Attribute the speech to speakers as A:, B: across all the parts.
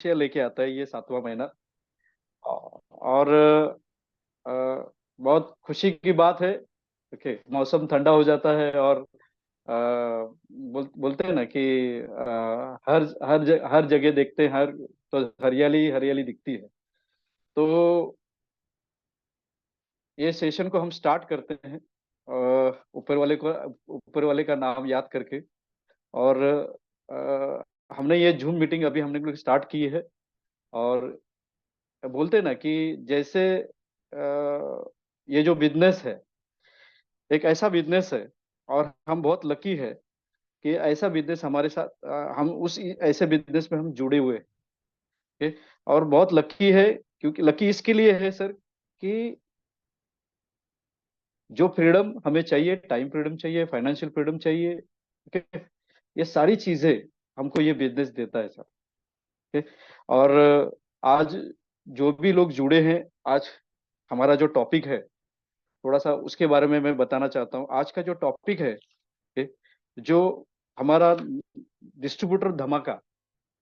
A: लेके आता है ये 7वां महीना। और बहुत खुशी की बात है। ओके, मौसम ठंडा हो जाता है और बोलते हैं ना कि हर जगह देखते हैं, हर तो हरियाली हरियाली दिखती है। तो ये सेशन को हम स्टार्ट करते हैं ऊपर वाले का नाम याद करके। और हमने ये जूम मीटिंग अभी हमने लोग स्टार्ट की है। और बोलते हैं ना कि जैसे ये जो बिजनेस है, एक ऐसा बिजनेस है, और हम बहुत लकी है कि ऐसा बिजनेस हमारे साथ, हम उस ऐसे बिजनेस में हम जुड़े हुए हैं। okay? और बहुत लकी है, क्योंकि लकी इसके लिए है सर कि जो फ्रीडम हमें चाहिए, टाइम फ्रीडम चाहिए, फाइनेंशियल फ्रीडम चाहिए, okay? ये सारी चीजें हमको ये बिजनेस देता है सर। okay? और आज जो भी लोग जुड़े हैं, आज हमारा जो टॉपिक है, थोड़ा सा उसके बारे में मैं बताना चाहता हूँ। आज का जो टॉपिक है, okay? जो हमारा डिस्ट्रीब्यूटर धमाका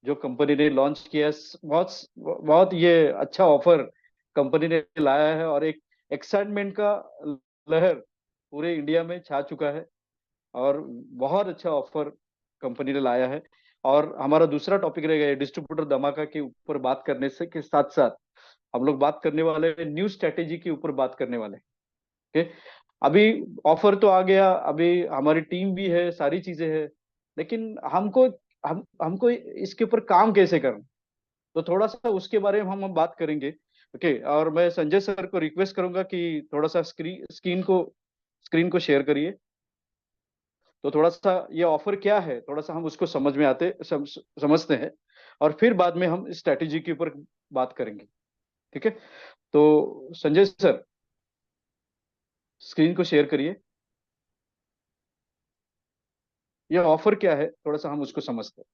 A: जो कंपनी ने लॉन्च किया है, बहुत बहुत ये अच्छा ऑफर कंपनी ने लाया है, और एक एक्साइटमेंट का लहर पूरे इंडिया में छा चुका है। और बहुत अच्छा ऑफर कंपनी ने लाया है। और हमारा दूसरा टॉपिक रहेगा डिस्ट्रीब्यूटर धमाका के ऊपर बात करने से के साथ साथ हम लोग बात करने वाले हैं न्यू स्ट्रेटेजी के ऊपर बात करने वाले हैं। ओके, अभी ऑफर तो आ गया, अभी हमारी टीम भी है, सारी चीजें हैं, लेकिन हमको इसके ऊपर काम कैसे करना, तो थोड़ा सा उसके बारे में हम बात करेंगे। ओके, और मैं संजय सर को रिक्वेस्ट करूंगा कि थोड़ा सा स्क्रीन को शेयर करिए। तो थोड़ा सा ये ऑफर क्या है, थोड़ा सा हम उसको समझते हैं, और फिर बाद में हम स्ट्रेटेजी के ऊपर बात करेंगे। ठीक है, तो संजय सर स्क्रीन को शेयर करिए। ये ऑफर क्या है, थोड़ा सा हम उसको समझते हैं।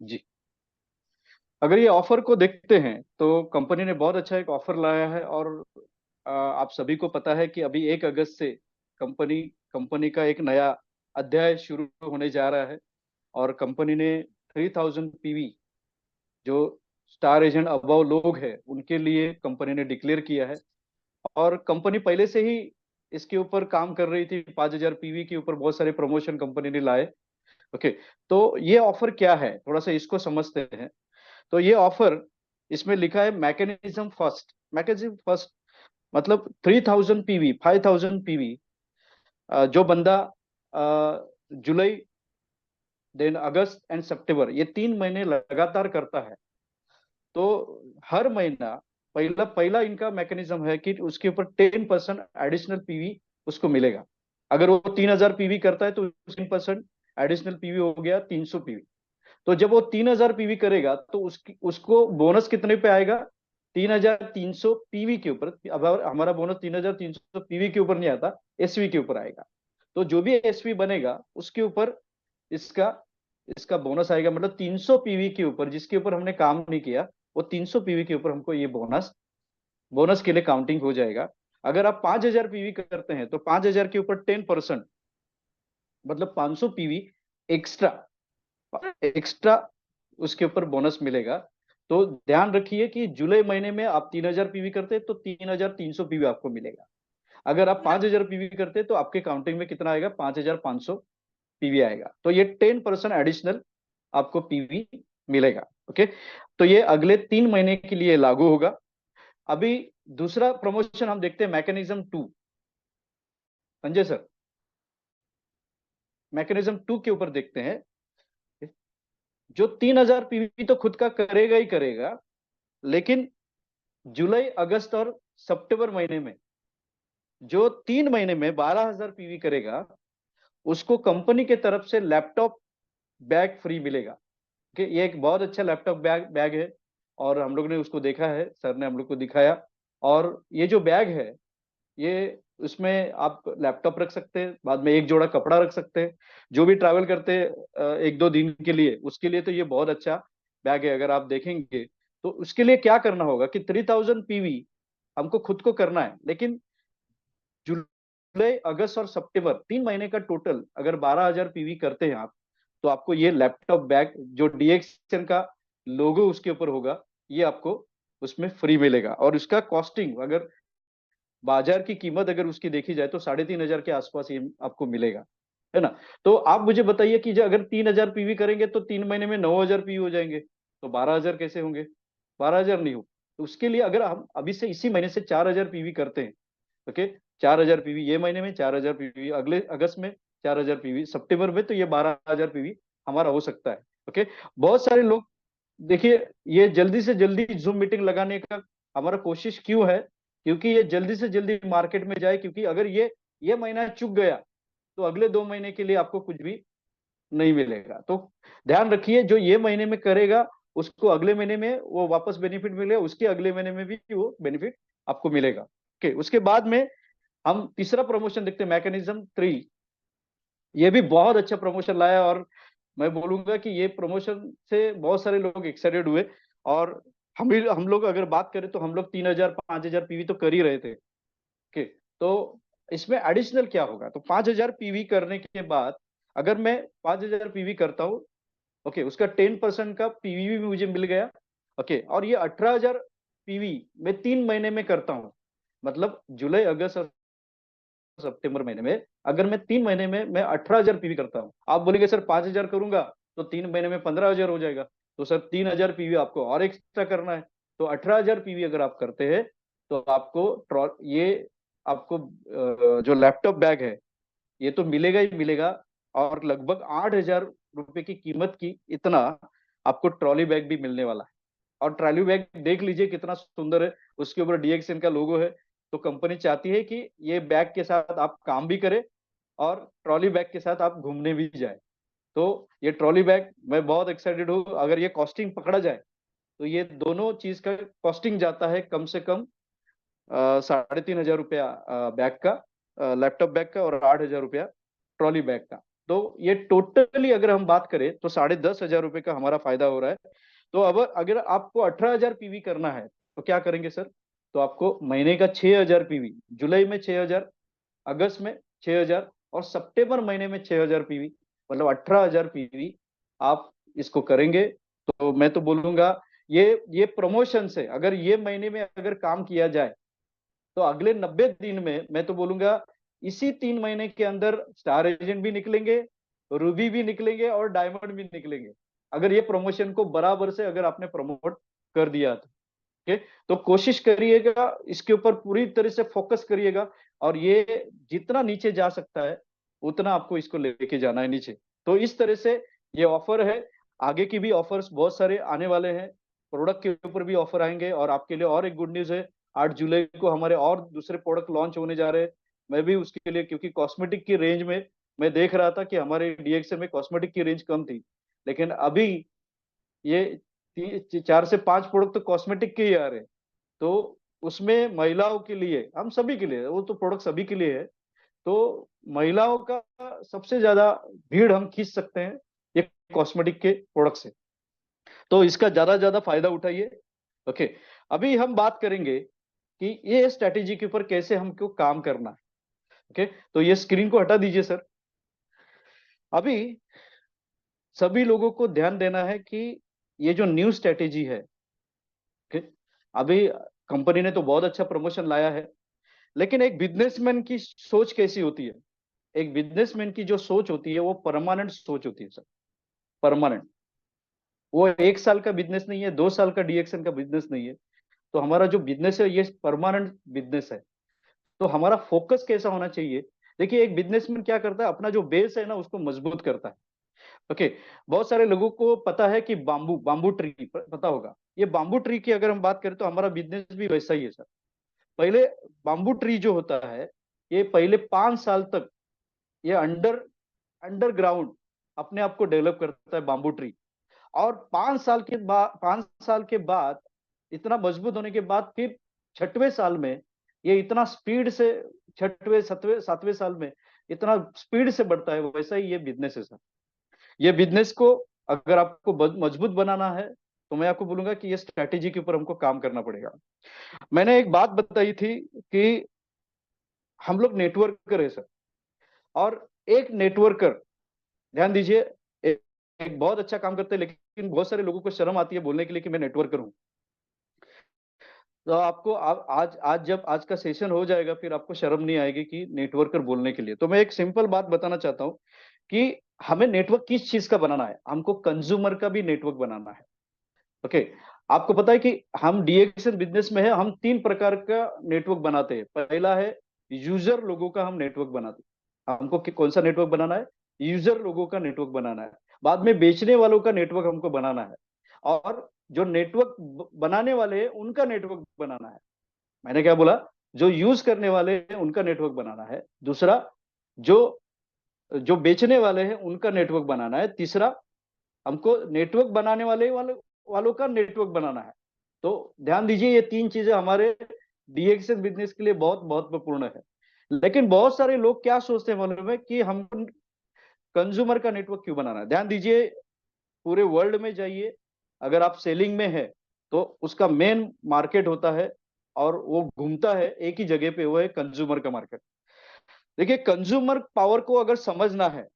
A: जी, अगर ये ऑफर को देखते हैं तो कंपनी ने बहुत अच्छा एक ऑफर लाया है। और आप सभी को पता है कि अभी 1 अगस्त से कंपनी कंपनी का एक नया अध्याय शुरू होने जा रहा है। और कंपनी ने 3000 पीवी जो स्टार एजेंट अबव लोग हैं उनके लिए कंपनी ने डिक्लेयर किया है। और कंपनी पहले से ही इसके ऊपर काम कर रही थी, 5000 पीवी के ऊपर बहुत सारे प्रमोशन कंपनी ने लाए। ओके, तो ये ऑफर क्या है, थोड़ा सा इसको समझते हैं। तो ये ऑफर, इसमें लिखा है मैकेनिज्म फर्स्ट, मतलब 3000 पीवी, 5000 पीवी, जो बंदा जुलाई, देन अगस्त एंड सितंबर, ये 3 महीने लगातार करता है, तो हर महीना पहला पहला इनका मैकेनिज्म है कि उसके ऊपर 10% एडिशनल पीवी उसको मिलेगा। अगर वो 3000 पीवी करता है तो 10% एडिशनल पीवी हो गया 300 पीवी। तो जब वो 3000 पीवी करेगा तो उसको बोनस कितने पे आएगा, 3300 पीवी के ऊपर। अब हमारा बोनस 3300 पीवी के ऊपर नहीं आता, एसवी के ऊपर आएगा। तो जो भी एसवी बनेगा उसके ऊपर इसका इसका बोनस आएगा। मतलब 300 पीवी के ऊपर जिसके ऊपर हमने काम नहीं किया, वो 300 पीवी के ऊपर हमको ये बोनस बोनस के लिए काउंटिंग हो जाएगा। अगर आप 5000 पीवी करते हैं तो 5000 के ऊपर 10%, मतलब 500 पीवी एक्स्ट्रा एक्स्ट्रा उसके ऊपर बोनस मिलेगा। तो ध्यान रखिए कि जुलाई महीने में आप 3000 पीवी करते हैं तो 3300 पीवी आपको मिलेगा। अगर आप 5000 पीवी करते हैं तो आपके काउंटिंग में कितना आएगा, 5500 पीवी आएगा। तो ये 10% एडिशनल आपको पीवी मिलेगा। ओके, तो ये अगले 3 महीने के लिए लागू होगा। अभी दूसरा प्रमोशन हम देखते हैं, मैकेनिज्म 2। संजय सर, मैकेनिज्म 2 के ऊपर देखते हैं। जो 3000 पीवी तो खुद का करेगा ही करेगा, लेकिन जुलाई, अगस्त और सितंबर महीने में जो 3 महीने में 12000 पीवी करेगा, उसको कंपनी के तरफ से लैपटॉप बैग फ्री मिलेगा। कि ये एक बहुत अच्छा लैपटॉप बैग बैग है, और हम लोग ने उसको देखा है, सर ने हम लोग को दिखाया। और ये जो बैग है, ये उसमें आप लैपटॉप रख सकते हैं, बाद में एक जोड़ा कपड़ा रख सकते हैं। जो भी ट्रैवल करते हैं 1-2 दिन के लिए, उसके लिए तो ये बहुत अच्छा बैग है। अगर आप देखेंगे तो उसके लिए क्या करना होगा कि 3000 पीवी हमको खुद को करना है, लेकिन जुलाई, अगस्त और सितंबर 3 महीने का टोटल अगर 12000 पीवी करते हैं आप, तो आपको ये लैपटॉप बैग जो डीएक्सएन का लोगो उसके ऊपर होगा, ये आपको उसमें फ्री मिलेगा। और उसका कॉस्टिंग अगर बाजार की कीमत अगर उसकी देखी जाए तो 3,500 के आसपास ये आपको मिलेगा, है ना। तो आप मुझे बताइए कि जो अगर 3,000 पीवी करेंगे तो 3 महीने में 9,000 पीवी हो जाएंगे, तो 12,000 कैसे होंगे? 12,000 नहीं हो। तो उसके लिए अगर हम अभी से इसी महीने से 4,000 पीवी करते हैं, ओके, 4,000 पीवी ये महीने में, 4,000 पीवी अगले अगस्त में, 4,000 पीवी सितंबर में, तो ये 12,000 पीवी हमारा हो सकता है। ओके, बहुत सारे लोग, देखिए, ये जल्दी से जल्दी जूम मीटिंग लगाने का हमारा कोशिश क्यों है? क्योंकि ये जल्दी से जल्दी मार्केट में जाए, क्योंकि अगर ये महीना चूक गया तो अगले 2 महीने के लिए आपको कुछ भी नहीं मिलेगा। तो ध्यान रखिए, जो ये महीने में करेगा उसको अगले महीने में वो वापस बेनिफिट मिलेगा, उसके अगले महीने में भी वो बेनिफिट आपको मिलेगा। ओके, उसके बाद में हम तीसरा प्रमोशन देखते हैं, मैकेनिज्म 3। ये भी बहुत अच्छा प्रमोशन लाया, और मैं बोलूंगा कि ये प्रमोशन से बहुत सारे लोग एक्साइटेड हुए। और हम लोग अगर बात करें तो हम लोग 3,000 5,000 पीवी तो कर ही रहे थे। ओके, तो इसमें एडिशनल क्या होगा? तो 5,000 पीवी करने के बाद अगर मैं 5,000 पीवी करता हूँ, ओके, उसका 10% का पीवी भी मुझे मिल गया। ओके, और ये 18,000 पीवी मैं 3 महीने में करता हूँ, मतलब जुलाई अगस्त और सितंबर महीने में अगर मैं 3 महीने में मैं 18,000 पीवी करता हूँ। आप बोलेंगे सर 5,000 करूंगा तो 3 महीने में 15,000 हो जाएगा। तो सर 3,000 पीवी आपको और एक्स्ट्रा करना है। तो 18,000 पीवी अगर आप करते हैं तो ये आपको जो लैपटॉप बैग है ये तो मिलेगा ही मिलेगा, और लगभग 8,000 रुपए की कीमत की इतना आपको ट्रॉली बैग भी मिलने वाला है। और ट्रॉली बैग देख लीजिए कितना सुंदर है, उसके ऊपर डीएक्सएन का लोगो है। तो कंपनी चाहती है कि ये बैग के साथ आप काम भी करें और ट्रॉली बैग के साथ आप घूमने भी जाए। तो ये ट्रॉली बैग मैं बहुत एक्साइटेड हूँ। अगर ये कॉस्टिंग पकड़ा जाए तो ये दोनों चीज का कॉस्टिंग जाता है कम से कम 3,500 रुपया बैग का, लैपटॉप बैग का, और 8,000 रुपया ट्रॉली बैग का। तो ये टोटली अगर हम बात करें तो 10,500 रुपये का हमारा फायदा हो रहा है। तो अब अगर आपको 18,000 पीवी करना है तो क्या करेंगे सर? तो आपको महीने का 6,000 पीवी, जुलाई में 6,000, अगस्त में 6,000, और सितंबर महीने में 6,000 पीवी, मतलब 18,000 पीवी आप इसको करेंगे। तो मैं तो बोलूंगा ये प्रमोशन से अगर ये महीने में अगर काम किया जाए तो अगले 90 दिन में मैं तो बोलूंगा इसी 3 महीने के अंदर स्टार एजेंट भी निकलेंगे, रूबी भी निकलेंगे, और डायमंड भी निकलेंगे, अगर ये प्रमोशन को बराबर से अगर आपने प्रमोट कर दिया तो। ओके, तो कोशिश करिएगा, इसके ऊपर पूरी तरह से फोकस करिएगा, और ये जितना नीचे जा सकता है उतना आपको इसको लेके जाना है नीचे। तो इस तरह से ये ऑफर है। आगे की भी ऑफर्स बहुत सारे आने वाले हैं, प्रोडक्ट के ऊपर भी ऑफर आएंगे। और आपके लिए और एक गुड न्यूज है, 8 जुलाई को हमारे और दूसरे प्रोडक्ट लॉन्च होने जा रहे हैं। मैं भी उसके लिए, क्योंकि कॉस्मेटिक की रेंज में मैं देख रहा था कि हमारे डीएक्स में कॉस्मेटिक की रेंज कम थी, लेकिन अभी ये 4 से 5 प्रोडक्ट तो कॉस्मेटिक के ही आ रहे हैं। तो उसमें महिलाओं के लिए, हम सभी के लिए, वो तो प्रोडक्ट सभी के लिए है। तो महिलाओं का सबसे ज्यादा भीड़ हम खींच सकते हैं ये कॉस्मेटिक के प्रोडक्ट से। तो इसका ज्यादा ज्यादा फायदा उठाइए। ओके, अभी हम बात करेंगे कि ये स्ट्रेटेजी के ऊपर कैसे हमको काम करना है। ओके, तो ये स्क्रीन को हटा दीजिए सर। अभी सभी लोगों को ध्यान देना है कि ये जो न्यू स्ट्रेटेजी है, ओके, अभी कंपनी ने तो बहुत अच्छा प्रमोशन लाया है, लेकिन एक बिजनेसमैन की सोच कैसी होती है? एक बिजनेसमैन की जो सोच होती है वो परमानेंट सोच होती है सर, परमानेंट। वो 1 साल का बिजनेस नहीं है, 2 साल का डीएक्शन का बिजनेस नहीं है। तो हमारा जो बिजनेस है ये परमानेंट बिजनेस है। तो हमारा फोकस कैसा होना चाहिए? देखिए, एक बिजनेसमैन क्या करता है, अपना जो बेस है ना उसको मजबूत करता है। ओके, बहुत सारे लोगों को पता है कि बाम्बू बाम्बू ट्री पता होगा। ये बाम्बू ट्री की अगर हम बात करें तो हमारा बिजनेस भी वैसा ही है सर। पहले बाम्बू ट्री जो होता है ये पहले 5 साल तक ये अंडरग्राउंड अपने आप को डेवलप करता है बाम्बू ट्री। और 5 साल के बाद इतना मजबूत होने के बाद फिर 6वें साल में ये इतना स्पीड से, 6वें 7वें 7वें साल में इतना स्पीड से बढ़ता है। वैसा ही ये बिजनेस है सर। ये बिजनेस को अगर आपको मजबूत बनाना है तो मैं आपको बोलूंगा कि ये स्ट्रैटेजी के ऊपर हमको काम करना पड़ेगा। मैंने एक बात बताई थी कि हम लोग नेटवर्कर है सर, और एक नेटवर्कर, ध्यान दीजिए, एक बहुत अच्छा काम करते हैं, लेकिन बहुत सारे लोगों को शर्म आती है बोलने के लिए कि मैं नेटवर्कर हूँ। तो आपको आज जब आज का सेशन हो जाएगा, फिर आपको शर्म नहीं आएगी कि नेटवर्कर बोलने के लिए। तो मैं एक सिंपल बात बताना चाहता हूँ कि हमें नेटवर्क किस चीज का बनाना है। हमको कंज्यूमर का भी नेटवर्क बनाना है। ओके। आपको पता है कि हम डीएक्सएन बिजनेस में है, हम तीन प्रकार का नेटवर्क बनाते हैं। पहला है यूजर लोगों का हम नेटवर्क बनाते हैं। हमको कौन सा नेटवर्क बनाना है? यूजर लोगों का नेटवर्क बनाना है। बाद में बेचने वालों का नेटवर्क हमको बनाना है। और जो नेटवर्क बनाने वाले हैं उनका नेटवर्क बनाना है। मैंने क्या बोला? जो यूज करने वाले हैं उनका नेटवर्क बनाना है। दूसरा, जो जो बेचने वाले हैं उनका नेटवर्क बनाना है। तीसरा, हमको नेटवर्क बनाने वालों का नेटवर्क बनाना है। तो ध्यान दीजिए, ये तीन चीजें हमारे डीएक्सएन बिजनेस के लिए बहुत महत्वपूर्ण है। लेकिन बहुत सारे लोग क्या सोचते हैं मालूम है कि हम कंज्यूमर का नेटवर्क क्यों बनाना है। ध्यान दीजिए, पूरे वर्ल्ड में जाइए, अगर आप सेलिंग में है तो उसका मेन मार्केट होता है और वो घूमता है एक ही जगह पे, वो है कंज्यूमर का मार्केट। देखिए, कंज्यूमर पावर को अगर समझना है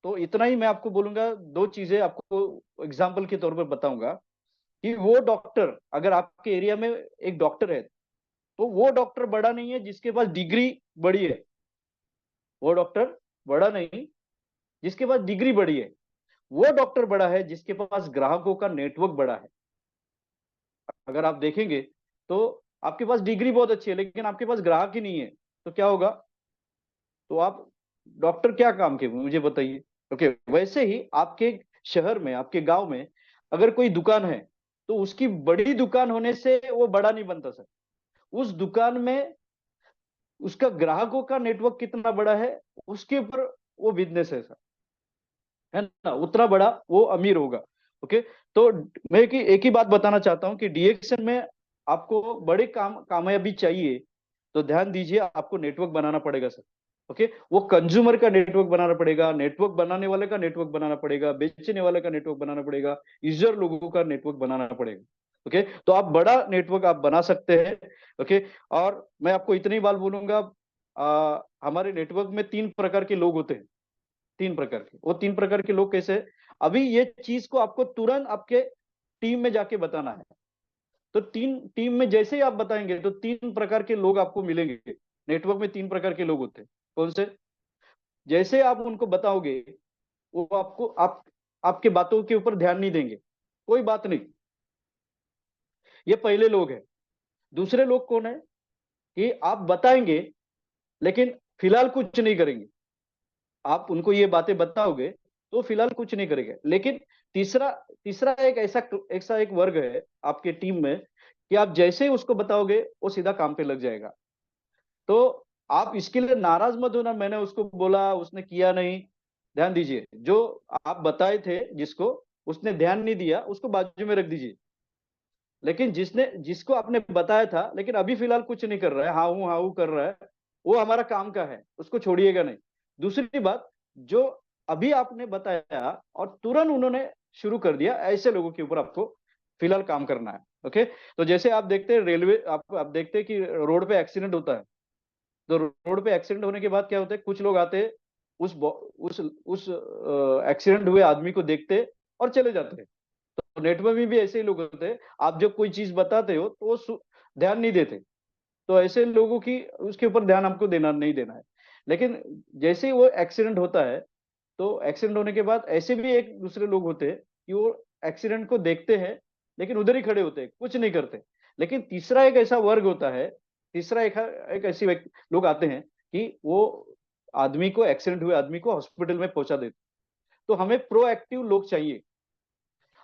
A: तो इतना ही मैं आपको बोलूंगा। दो चीजें आपको एग्जाम्पल के तौर पर बताऊंगा कि वो डॉक्टर, अगर आपके एरिया में एक डॉक्टर है, तो वो डॉक्टर बड़ा नहीं है जिसके पास डिग्री बड़ी है। वो डॉक्टर बड़ा नहीं जिसके पास डिग्री बड़ी है। वो डॉक्टर बड़ा है जिसके पास ग्राहकों का नेटवर्क बड़ा है। अगर आप देखेंगे तो आपके पास डिग्री बहुत अच्छी है लेकिन आपके पास ग्राहक ही नहीं है, तो क्या होगा? तो आप डॉक्टर क्या काम के, मुझे बताइए। ओके। वैसे ही आपके शहर में, आपके गांव में अगर कोई दुकान है, तो उसकी बड़ी दुकान होने से वो बड़ा नहीं बनता सर। उस दुकान में उसका ग्राहकों का नेटवर्क कितना बड़ा है, उसके ऊपर वो बिजनेस है सर, है ना? उतना बड़ा वो अमीर होगा। ओके। तो मैं एक ही बात बताना चाहता हूं कि डीएक्शन में आपको बड़े कामयाबी चाहिए, तो ध्यान दीजिए, आपको नेटवर्क बनाना पड़ेगा सर। ओके। वो कंज्यूमर का नेटवर्क बनाना पड़ेगा, नेटवर्क बनाने वाले का नेटवर्क बनाना पड़ेगा, बेचने वाले का नेटवर्क बनाना पड़ेगा, यूजर लोगों का नेटवर्क बनाना पड़ेगा। ओके। तो आप बड़ा नेटवर्क आप बना सकते हैं। ओके। और मैं आपको इतनी बात बोलूंगा, हमारे नेटवर्क में तीन प्रकार के लोग होते हैं। तीन प्रकार के, वो तीन प्रकार के लोग कैसे? अभी ये चीज को आपको तुरंत आपके टीम में जाके बताना है। तो तीन टीम में जैसे ही आप बताएंगे तो तीन प्रकार के लोग आपको मिलेंगे। नेटवर्क में तीन प्रकार के लोग होते हैं। कौन से? जैसे आप उनको बताओगे, वो आपके बातों के ऊपर ध्यान नहीं देंगे, कोई बात नहीं। ये पहले लोग हैं। दूसरे लोग कौन है? कि आप बताएंगे लेकिन फिलहाल कुछ नहीं करेंगे। आप उनको ये बातें बताओगे तो फिलहाल कुछ नहीं करेंगे, लेकिन तीसरा तीसरा एक ऐसा ऐसा एक वर्ग है आपके टीम में कि आप जैसे ही उसको बताओगे वो सीधा काम पे लग जाएगा। तो आप इसके लिए नाराज मत होना, मैंने उसको बोला उसने किया नहीं। ध्यान दीजिए, जो आप बताए थे जिसको, उसने ध्यान नहीं दिया, उसको बाजू में रख दीजिए। लेकिन जिसको आपने बताया था लेकिन अभी फिलहाल कुछ नहीं कर रहा है, हाँ हूँ कर रहा है, वो हमारा काम का है, उसको छोड़िएगा नहीं। दूसरी बात, जो अभी आपने बताया और तुरंत उन्होंने शुरू कर दिया, ऐसे लोगों के ऊपर आपको फिलहाल काम करना है। ओके। तो जैसे आप देखते हैं रेलवे, आप देखते हैं कि रोड पे एक्सीडेंट होता है। तो रोड पे एक्सीडेंट होने के बाद क्या होता है, कुछ लोग आते हैं, उस एक्सीडेंट हुए आदमी को देखते और चले जाते हैं। तो नेटवर्क में भी ऐसे ही लोग होते हैं, आप जब कोई चीज बताते हो तो वो ध्यान नहीं देते। तो ऐसे लोगों की उसके ऊपर ध्यान हमको देना नहीं देना है। लेकिन जैसे ही वो एक्सीडेंट होता है, तो एक्सीडेंट होने के बाद ऐसे भी एक दूसरे लोग होते हैं कि वो एक्सीडेंट को देखते हैं लेकिन उधर ही खड़े होते हैं, कुछ नहीं करते। लेकिन तीसरा एक ऐसा वर्ग होता है, तीसरा एक ऐसी लोग आते हैं कि वो आदमी को, एक्सीडेंट हुए आदमी को हॉस्पिटल में पहुंचा देते। तो हमें प्रोएक्टिव लोग चाहिए।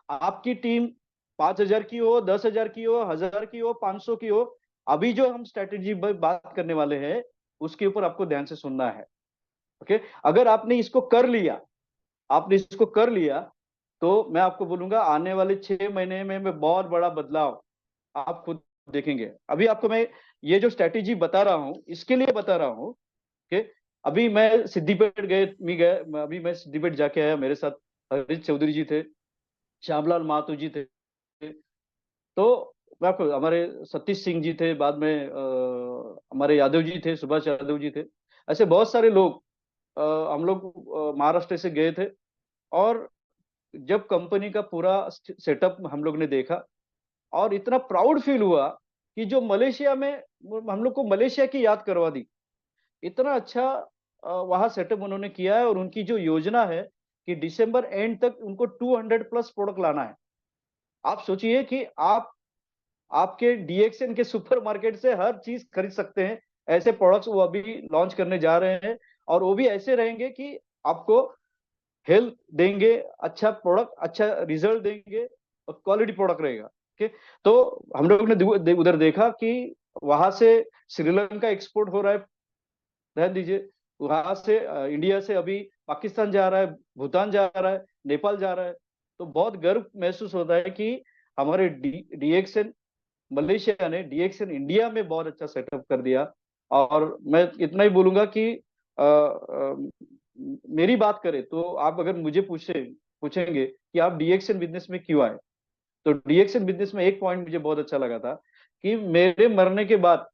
A: आपकी टीम 5,000 की हो, 10,000 की हो, 1,000 की हो, 500 की हो, अभी जो हम स्ट्रेटेजी बात करने वाले हैं उसके ऊपर आपको ध्यान से सुनना है। ओके। अगर आपने इसको कर लिया, आपने इसको कर लिया, तो मैं आपको बोलूंगा आने वाले 6 महीने में मैं बहुत बड़ा बदलाव आप खुद देखेंगे। अभी आपको मैं ये जो स्ट्रेटेजी बता रहा हूं इसके लिए बता रहा हूं कि अभी मैं सिद्दीपेट अभी मैं सिद्दीपेट जाके आया, मेरे साथ हरीश चौधरी जी थे, श्यामलाल माथुर जी थे। तो मैं आपको, हमारे सतीश सिंह जी थे, बाद में हमारे यादव जी थे, सुभाष यादव जी थे। ऐसे बहुत सारे लोग, हम लोग महाराष्ट्र से गए थे और जब कंपनी का पूरा सेटअप हम लोग ने देखा, और इतना प्राउड फील हुआ कि जो मलेशिया में, हम लोग को मलेशिया की याद करवा दी। इतना अच्छा वहां सेटअप उन्होंने किया है, और उनकी जो योजना है कि दिसंबर एंड तक उनको 200 प्लस प्रोडक्ट लाना है। आप सोचिए कि आप आपके डीएक्सएन के सुपरमार्केट से हर चीज खरीद सकते हैं। ऐसे प्रोडक्ट्स वो अभी लॉन्च करने जा रहे हैं, और वो भी ऐसे रहेंगे कि आपको हेल्थ देंगे, अच्छा प्रोडक्ट, अच्छा रिजल्ट देंगे, और क्वालिटी प्रोडक्ट रहेगा। ओके। तो हम लोग ने उधर देखा कि वहां से श्रीलंका एक्सपोर्ट हो रहा है, ध्यान दीजिए। वहां से इंडिया से अभी पाकिस्तान जा रहा है, भूटान जा रहा है, नेपाल जा रहा है। तो बहुत गर्व महसूस होता है कि हमारे डीएक्सएन मलेशिया ने डीएक्सएन इंडिया में बहुत अच्छा सेटअप कर दिया। और मैं इतना ही बोलूंगा कि मेरी बात करें तो आप अगर मुझे पूछेंगे कि आप डीएक्सएन बिजनेस में क्यों आए, तो डीएक्सएन बिजनेस में एक पॉइंट मुझे बहुत अच्छा लगा था कि मेरे मरने के बाद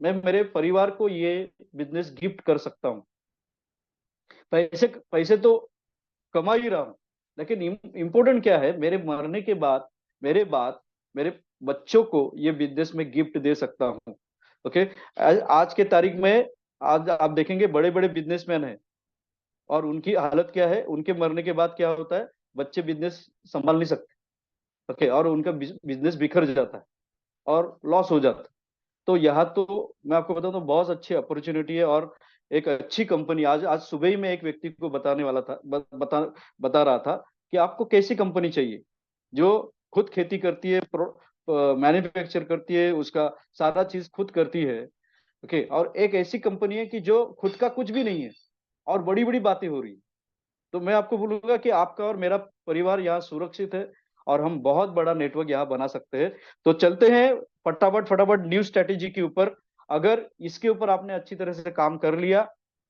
A: मैं मेरे परिवार को ये बिजनेस गिफ्ट कर सकता हूँ। पैसे पैसे तो कमा ही रहा हूँ, लेकिन इम्पोर्टेंट क्या है, मेरे मरने के बाद मेरे बच्चों को ये बिजनेस में गिफ्ट दे सकता हूँ। ओके। आज के तारीख में, आज आप देखेंगे बड़े बड़े बिजनेसमैन हैं, और उनकी हालत क्या है, उनके मरने के बाद क्या होता है, बच्चे बिजनेस संभाल नहीं सकते। ओके। और उनका बिजनेस बिखर जाता है और लॉस हो जाता है। तो यहाँ तो मैं आपको बताऊं तो बहुत अच्छी अपॉर्चुनिटी है, और एक अच्छी कंपनी। आज आज सुबह ही मैं एक व्यक्ति को बताने वाला था, बता रहा था कि आपको कैसी कंपनी चाहिए जो खुद खेती करती है, मैन्युफैक्चर करती है, उसका सारा चीज खुद करती है। ओके। और एक ऐसी कंपनी है कि जो खुद का कुछ भी नहीं है, और बड़ी बड़ी बातें हो रही है। तो मैं आपको बोलूंगा कि आपका और मेरा परिवार यहाँ सुरक्षित है, और हम बहुत बड़ा नेटवर्क यहाँ बना सकते हैं। तो चलते हैं फटाफट फटाफट न्यू स्ट्रेटेजी के ऊपर। अगर इसके ऊपर आपने अच्छी तरह से काम कर लिया,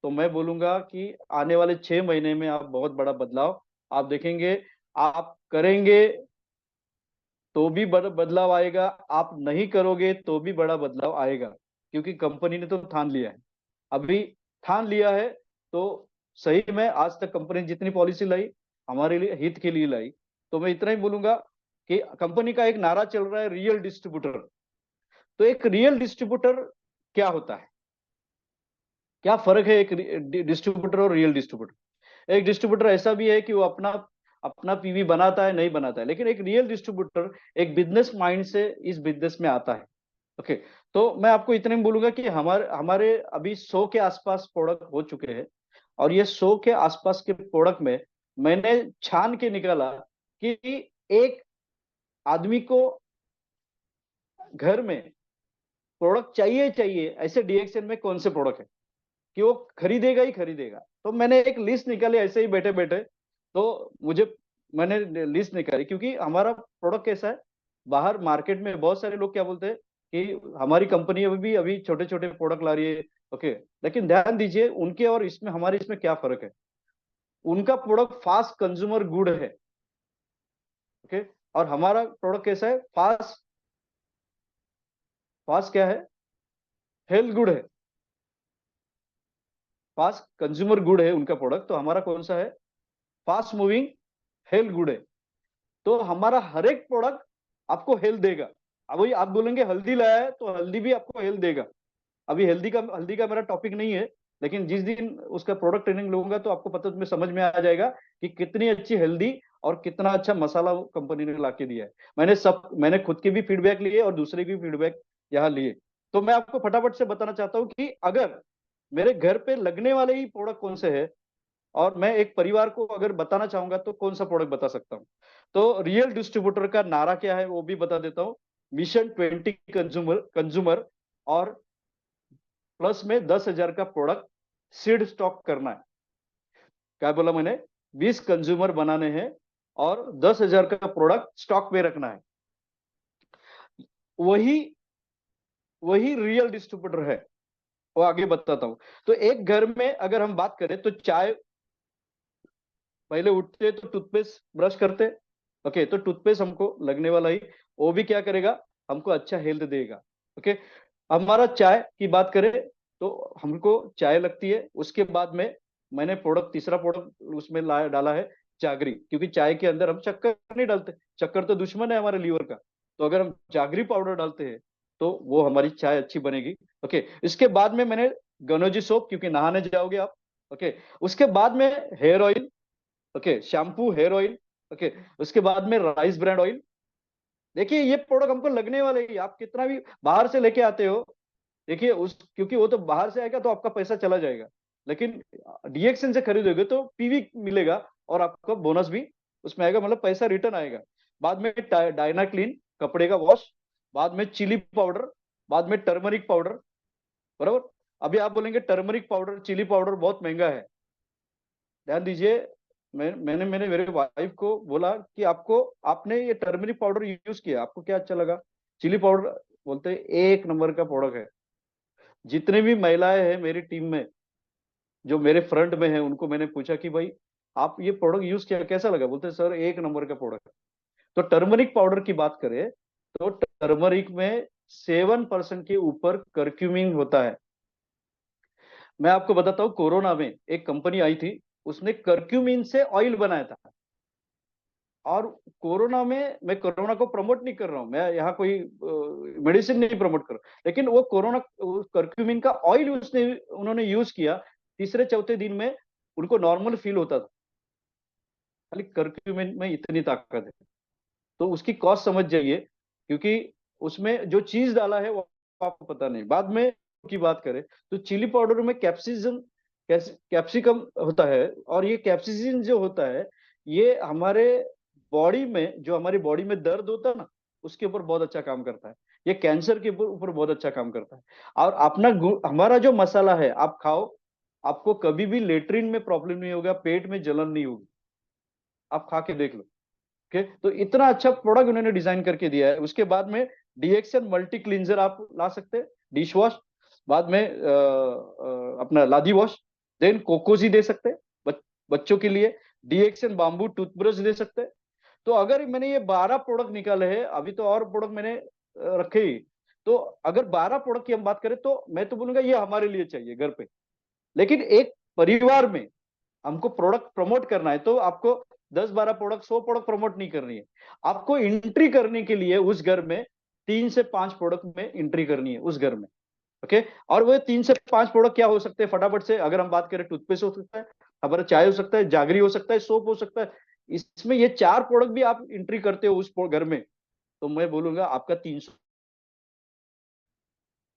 A: तो मैं बोलूंगा कि आने वाले 6 महीने में आप बहुत बड़ा बदलाव आप देखेंगे। आप करेंगे तो भी बड़ा बदलाव आएगा, आप नहीं करोगे तो भी बड़ा बदलाव आएगा, क्योंकि कंपनी ने तो ठान लिया है। अभी ठान लिया है, तो सही में आज तक कंपनी ने जितनी पॉलिसी लाई, हमारे लिए हित के लिए लाई। तो मैं इतना ही बोलूंगा कि कंपनी का एक नारा चल रहा है, रियल डिस्ट्रीब्यूटर। तो एक रियल डिस्ट्रीब्यूटर क्या होता है, क्या फर्क है एक डिस्ट्रीब्यूटर और रियल डिस्ट्रीब्यूटर? एक डिस्ट्रीब्यूटर ऐसा भी है कि वो अपना अपना पीवी बनाता है, नहीं बनाता है, लेकिन एक रियल डिस्ट्रीब्यूटर एक बिजनेस माइंड से इस बिजनेस में आता है। ओके। तो मैं आपको इतने में बोलूंगा कि हमारे हमारे अभी 100 के आसपास प्रोडक्ट हो चुके हैं, और ये 100 के आसपास के प्रोडक्ट में मैंने छान के निकाला कि एक आदमी को घर में प्रोडक्ट चाहिए चाहिए ऐसे डीएक्सएन में कौन से प्रोडक्ट है कि वो खरीदेगा ही खरीदेगा। तो मैंने एक लिस्ट निकाली ऐसे ही बैठे बैठे। तो मुझे मैंने लिस्ट निकाली, क्योंकि हमारा प्रोडक्ट कैसा है, बाहर मार्केट में बहुत सारे लोग क्या बोलते हैं कि हमारी कंपनी अभी अभी छोटे छोटे प्रोडक्ट ला रही है। ओके। लेकिन ध्यान दीजिए, उनके और इसमें हमारे इसमें क्या फर्क है। उनका प्रोडक्ट फास्ट कंज्यूमर गुड है। ओके। और हमारा प्रोडक्ट कैसा है, फास्ट फास्ट क्या है, हेल्थ गुड है। फास्ट कंज्यूमर गुड है उनका प्रोडक्ट, तो हमारा कौन सा है, फास्ट मूविंग हेल्थ गुड है। तो हमारा हर एक प्रोडक्ट आपको हेल्थ देगा। अब वही आप बोलेंगे हल्दी लाया है, तो हल्दी भी आपको हेल्थ देगा। अभी हल्दी का मेरा टॉपिक नहीं है, लेकिन जिस दिन उसका प्रोडक्ट ट्रेनिंग लूंगा तो आपको पता में समझ में आ जाएगा कि कितनी अच्छी हेल्दी और कितना अच्छा मसाला कंपनी ने ला के दिया है। मैंने खुद के भी फीडबैक लिए और दूसरे की फीडबैक यहाँ लिए। तो मैं आपको फटाफट से बताना चाहता हूँ कि अगर मेरे घर पे लगने वाले ही प्रोडक्ट कौन से है, और मैं एक परिवार को अगर बताना चाहूंगा तो कौन सा प्रोडक्ट बता सकता हूँ। तो रियल डिस्ट्रीब्यूटर का नारा क्या है वो भी बता देता हूँ। मिशन 20 कंज्यूमर कंज्यूमर, और प्लस में 10,000 का प्रोडक्ट सीड स्टॉक करना है। क्या बोला मैंने, 20 कंज्यूमर बनाने हैं और 10,000 का प्रोडक्ट स्टॉक में रखना है। वही वही रियल डिस्ट्रीब्यूटर है। वो आगे बताता हूँ। तो एक घर में अगर हम बात करें तो चाय, पहले उठते तो टूथपेस्ट ब्रश करते। ओके। तो टूथपेस्ट हमको लगने वाला ही, वो भी क्या करेगा, हमको अच्छा हेल्थ देगा। ओके। हमारा चाय की बात करें तो हमको चाय लगती है। उसके बाद में मैंने प्रोडक्ट, तीसरा प्रोडक्ट उसमें डाला है जागरी, क्योंकि चाय के अंदर हम शक्कर नहीं डालते, शक्कर तो दुश्मन है हमारे लीवर का। तो अगर हम जागरी पाउडर डालते हैं तो वो हमारी चाय अच्छी बनेगी। ओके, इसके बाद में मैंने गनोजी सोप, क्योंकि नहाने जाओगे आप। ओके, उसके बाद में hair oil. Okay, shampoo, hair oil. Okay, उसके बाद में राइस ब्रांड ऑयल। देखिए ये प्रोडक्ट हमको लगने वाले ही, आप कितना भी बाहर से लेके आते हो, देखिए उस, क्योंकि वो तो बाहर से आएगा तो आपका पैसा चला जाएगा, लेकिन डीएक्सन से खरीदोगे तो पीवी मिलेगा, और आपका बोनस भी उसमें आएगा, मतलब पैसा रिटर्न आएगा। बाद में डायना क्लीन कपड़े का वॉश, बाद में चिली पाउडर, बाद में टर्मरिक पाउडर। बराबर। अभी आप बोलेंगे टर्मरिक पाउडर, चिली पाउडर बहुत महंगा है। ध्यान दीजिए, मैंने मैंने मेरे वाइफ को बोला कि आपको, आपने ये टर्मरिक पाउडर यूज किया, आपको क्या अच्छा लगा? चिली पाउडर, बोलते हैं एक नंबर का प्रोडक्ट है। जितने भी महिलाएं हैं मेरी टीम में, जो मेरे फ्रंट में है, उनको मैंने पूछा कि भाई आप ये प्रोडक्ट यूज किया, कैसा लगा? बोलते हैं सर एक नंबर का प्रोडक्ट। तो टर्मरिक पाउडर की बात करें तो टर्मरिक में 7% के ऊपर कर्क्यूमिन होता है। मैं आपको बताता हूँ, कोरोना में एक कंपनी आई थी, उसने कर्क्यूमिन से ऑयल बनाया था। और कोरोना में, मैं कोरोना को प्रमोट नहीं कर रहा हूं, मैं यहाँ कोई मेडिसिन नहीं प्रमोट कर रहा, लेकिन वो कोरोना कर्क्यूमिन का ऑयल उसने उन्होंने यूज किया, तीसरे चौथे दिन में उनको नॉर्मल फील होता था। खाली कर्क्यूमिन में इतनी ताकत है, तो उसकी कॉस्ट समझ जाइए, क्योंकि उसमें जो चीज डाला है वो आपको पता नहीं। बाद में की बात करें तो चिली पाउडर में कैप्सिजम, कैप्सिकम होता है, और ये कैप्सिसिन जो होता है, ये हमारे बॉडी में, जो हमारी बॉडी में दर्द होता है ना, उसके ऊपर बहुत अच्छा काम करता है। ये कैंसर के ऊपर ऊपर बहुत अच्छा काम करता है। और अपना हमारा जो मसाला है आप खाओ, आपको कभी भी लेटरिन में प्रॉब्लम नहीं होगा, पेट में जलन नहीं होगी। आप खा के देख लो। ओके, तो इतना अच्छा प्रोडक्ट उन्होंने डिजाइन करके दिया है। उसके बाद में डीएक्सन मल्टी क्लींजर आप ला सकते हैं, डिश वॉश। बाद में अपना लादी वॉश। देन कोकोजी दे सकते हैं, बच्चों के लिए डीएक्सन बाम्बू टूथब्रश दे सकते हैं। तो अगर मैंने ये 12 प्रोडक्ट निकाले हैं, अभी तो और प्रोडक्ट मैंने रखे ही। तो अगर 12 प्रोडक्ट की हम बात करें तो मैं तो बोलूंगा ये हमारे लिए चाहिए घर पे। लेकिन एक परिवार में हमको प्रोडक्ट प्रमोट करना है, तो आपको 10-12 प्रोडक्ट, 100 प्रोडक्ट प्रमोट नहीं करनी है। आपको एंट्री करने के लिए उस घर में 3 से 5 प्रोडक्ट में एंट्री करनी है उस घर में। ओके, और वो 3 से 5 प्रोडक्ट क्या हो सकते हैं फटाफट से, अगर हम बात करें, टूथपेस्ट हो सकता है, हमारा चाय हो सकता है, जागरी हो सकता है, सोप हो सकता है। इसमें ये 4 प्रोडक्ट भी आप एंट्री करते हो उस घर में, तो मैं बोलूंगा आपका 300।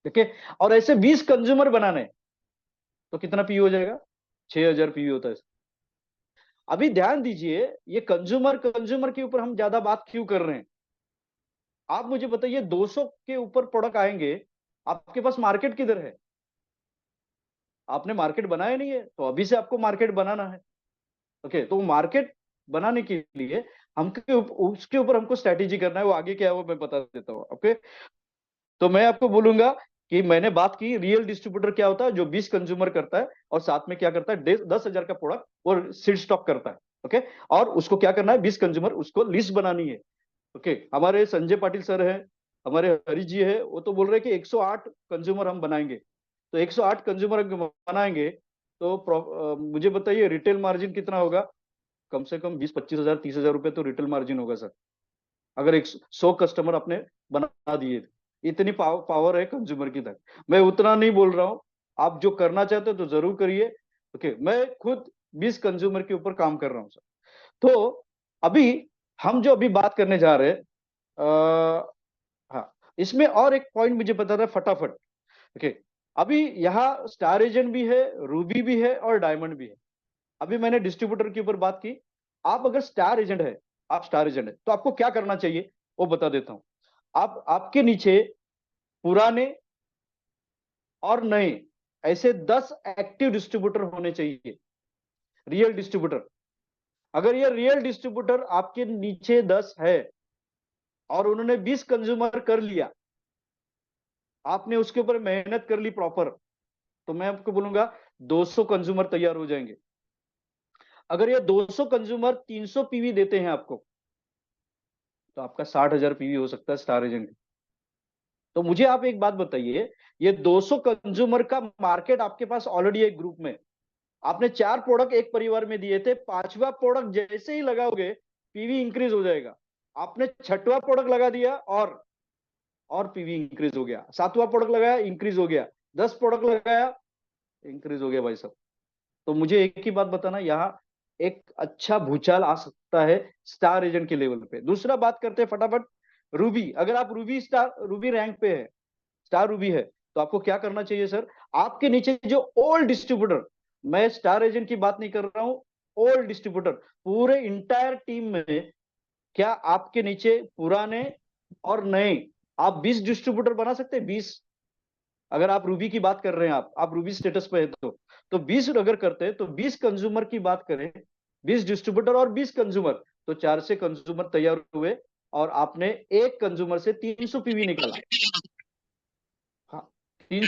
A: ठीक है, और ऐसे 20 कंज्यूमर बनाने हैं, तो कितना पी हो जाएगा? 6,000 पी होता है। अभी ध्यान दीजिए, ये कंज्यूमर कंज्यूमर के ऊपर हम ज्यादा बात क्यों कर रहे हैं? आप मुझे बताइए, 200 के ऊपर प्रोडक्ट आएंगे, आपके पास मार्केट किधर है? आपने मार्केट बनाया नहीं है, तो अभी से आपको मार्केट बनाना है। ओके, तो मार्केट बनाने के लिए हमके उसके ऊपर हमको स्ट्रेटेजी करना है। वो आगे क्या है वो मैं बता देता हूँ। ओके, तो मैं आपको बोलूंगा कि मैंने बात की रियल डिस्ट्रीब्यूटर क्या होता है, जो 20 कंज्यूमर करता है और साथ में क्या करता है, 10,000 का प्रोडक्ट और सीड स्टॉक करता है। ओके, और उसको क्या करना है, 20 कंज्यूमर, उसको लिस्ट बनानी है। ओके, हमारे संजय पाटिल सर है, हमारे हरी जी है, वो तो बोल रहे हैं कि 108 कंज्यूमर हम बनाएंगे। तो 108 कंज्यूमर बनाएंगे तो मुझे बताइए रिटेल मार्जिन कितना होगा? कम से कम 20-25 हजार, 30,000 रुपए तो रिटेल मार्जिन होगा सर, अगर 100 कस्टमर आपने बना दिए। इतनी पावर है कंज्यूमर की तक। मैं उतना नहीं बोल रहा हूँ, आप जो करना चाहते हो तो जरूर करिए। ओके, मैं खुद 20 कंज्यूमर के ऊपर काम कर रहा हूँ सर। तो अभी हम जो अभी बात करने जा रहे हैं, हाँ, इसमें और एक पॉइंट मुझे बता था फटाफट। ओके, अभी यहाँ स्टार एजेंट भी है, रूबी भी है, और डायमंड भी है। अभी मैंने डिस्ट्रीब्यूटर के ऊपर बात की। आप अगर स्टार एजेंट है, आप स्टार एजेंट है, तो आपको क्या करना चाहिए वो बता देता हूं। आप, आपके नीचे पुराने और नए ऐसे 10 एक्टिव डिस्ट्रीब्यूटर होने चाहिए, रियल डिस्ट्रीब्यूटर। अगर ये रियल डिस्ट्रीब्यूटर आपके नीचे 10 है और उन्होंने 20 कंज्यूमर कर लिया, आपने उसके ऊपर मेहनत कर ली प्रॉपर, तो मैं आपको बोलूंगा 200 कंज्यूमर तैयार हो जाएंगे। अगर ये 200 कंज्यूमर 300 पीवी देते हैं आपको, तो आपका 60,000 पीवी हो सकता है स्टार एजेंट। तो मुझे आप एक बात बताइए, ये 200 कंज्यूमर का मार्केट आपके पास ऑलरेडी एक ग्रुप में, आपने 4 प्रोडक्ट एक परिवार में दिए थे, 5वां प्रोडक्ट जैसे ही लगाओगे पीवी इंक्रीज हो जाएगा। आपने 6वां प्रोडक्ट लगा दिया और पीवी इंक्रीज हो गया, 7वां प्रोडक्ट लगाया इंक्रीज हो गया, 10 प्रोडक्ट लगाया इंक्रीज हो गया भाई साहब। तो मुझे एक ही बात बताना, यहाँ एक अच्छा भूचाल आ सकता है स्टार एजेंट के लेवल पे। दूसरा बात करते हैं फटाफट, रूबी। अगर आप रूबी रैंक पे है, स्टार रूबी है, तो आपको क्या करना चाहिए सर? आपके नीचे जो ओल्ड डिस्ट्रीब्यूटर, मैं स्टार एजेंट की बात नहीं कर रहा हूं, ओल्ड डिस्ट्रीब्यूटर, पूरे इंटायर टीम में क्या आपके नीचे पुराने और नए आप 20 डिस्ट्रीब्यूटर बना सकते हैं? 20, अगर आप रूबी की बात कर रहे हैं, आप रूबी स्टेटस पे है तो 20 अगर करते हैं तो 20 कंज्यूमर की बात करें, 20 डिस्ट्रीब्यूटर और 20 कंज्यूमर, तो 4 से कंज्यूमर तैयार हुए और आपने एक कंज्यूमर से 300 पीवी निकाला। हाँ, 300